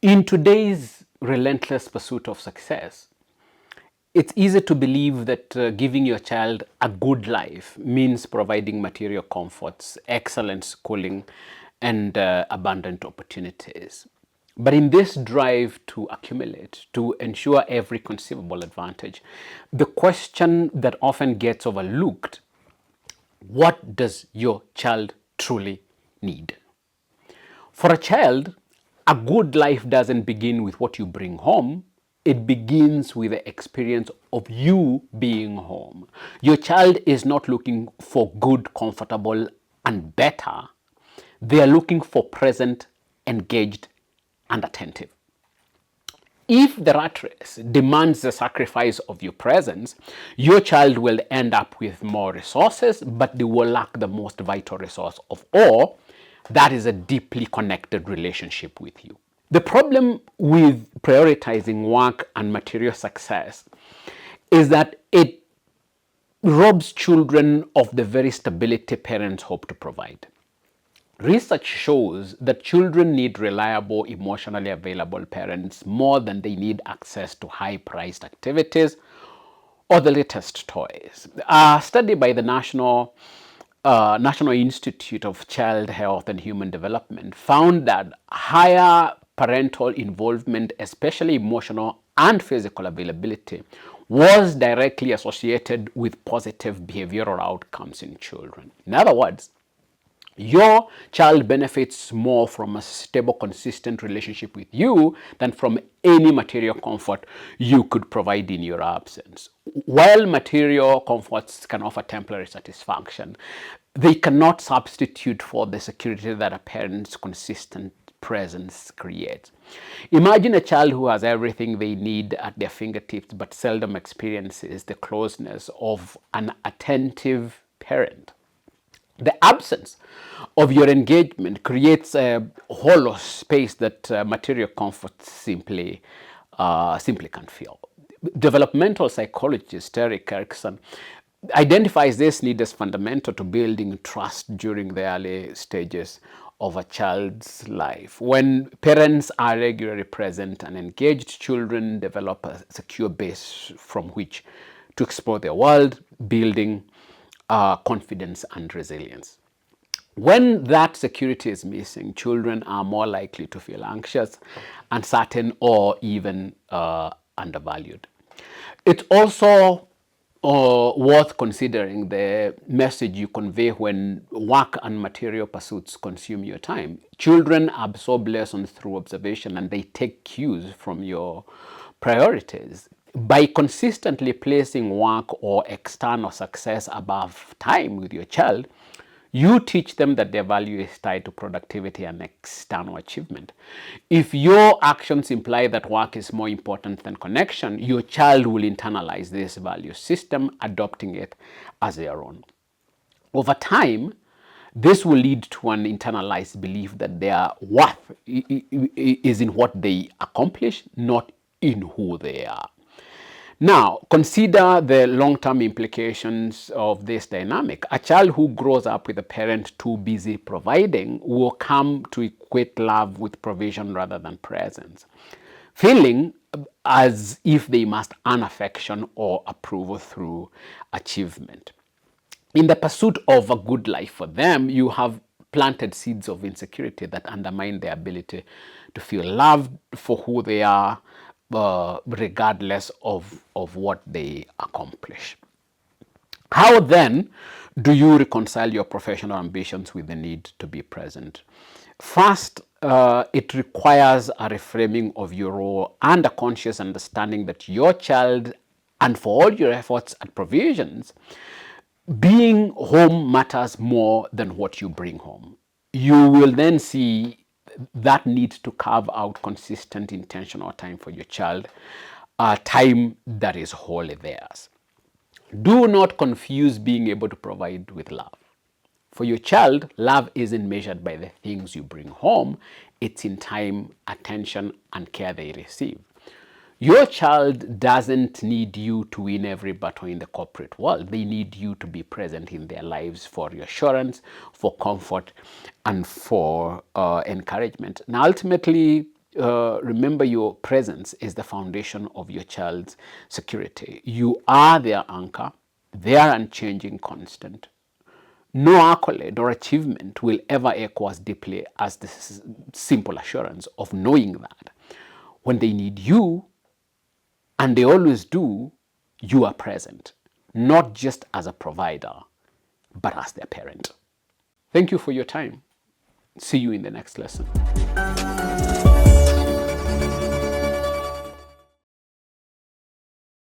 In today's relentless pursuit of success, it's easy to believe that giving your child a good life means providing material comforts, excellent schooling, and abundant opportunities. But in this drive to accumulate, to ensure every conceivable advantage, the question that often gets overlooked: what does your child truly need? For a child, a good life doesn't begin with what you bring home. It begins with the experience of you being home. Your child is not looking for good, comfortable, and better. They are looking for present, engaged, and attentive. If the rat race demands the sacrifice of your presence, your child will end up with more resources, but they will lack the most vital resource of all. That is a deeply connected relationship with you. The problem with prioritizing work and material success is that it robs children of the very stability parents hope to provide. Research shows that children need reliable, emotionally available parents more than they need access to high-priced activities or the latest toys. A study by the National Institute of Child Health and Human Development found that higher parental involvement, especially emotional and physical availability, was directly associated with positive behavioral outcomes in children. In other words, your child benefits more from a stable, consistent relationship with you than from any material comfort you could provide in your absence. While material comforts can offer temporary satisfaction, they cannot substitute for the security that a parent's consistent presence creates. Imagine a child who has everything they need at their fingertips but seldom experiences the closeness of an attentive parent. The absence of your engagement creates a hollow space that material comfort simply can't fill. Developmental psychologist Eric Erikson identifies this need as fundamental to building trust during the early stages of a child's life. When parents are regularly present and engaged, children develop a secure base from which to explore their world, building confidence and resilience. When that security is missing, children are more likely to feel anxious, uncertain, or even undervalued. It's also worth considering the message you convey when work and material pursuits consume your time. Children absorb lessons through observation and they take cues from your priorities. By consistently placing work or external success above time with your child, you teach them that their value is tied to productivity and external achievement. If your actions imply that work is more important than connection, your child will internalize this value system, adopting it as their own. Over time, this will lead to an internalized belief that their worth is in what they accomplish, not in who they are. Now, consider the long-term implications of this dynamic. A child who grows up with a parent too busy providing will come to equate love with provision rather than presence, feeling as if they must earn affection or approval through achievement. In the pursuit of a good life for them, you have planted seeds of insecurity that undermine their ability to feel loved for who they are, regardless of what they accomplish. How then do you reconcile your professional ambitions with the need to be present? First, it requires a reframing of your role and a conscious understanding that your child, and for all your efforts at provisions, being home matters more than what you bring home. You will then see that need to carve out consistent, intentional time for your child, time that is wholly theirs. Do not confuse being able to provide with love. For your child, love isn't measured by the things you bring home, it's in time, attention, and care they receive. Your child doesn't need you to win every battle in the corporate world. They need you to be present in their lives for reassurance, for comfort, and for encouragement. Now, ultimately, remember your presence is the foundation of your child's security. You are their anchor, their unchanging constant. No accolade or achievement will ever echo as deeply as this simple assurance of knowing that when they need you, and they always do, you are present, not just as a provider, but as their parent. Thank you for your time. See you in the next lesson.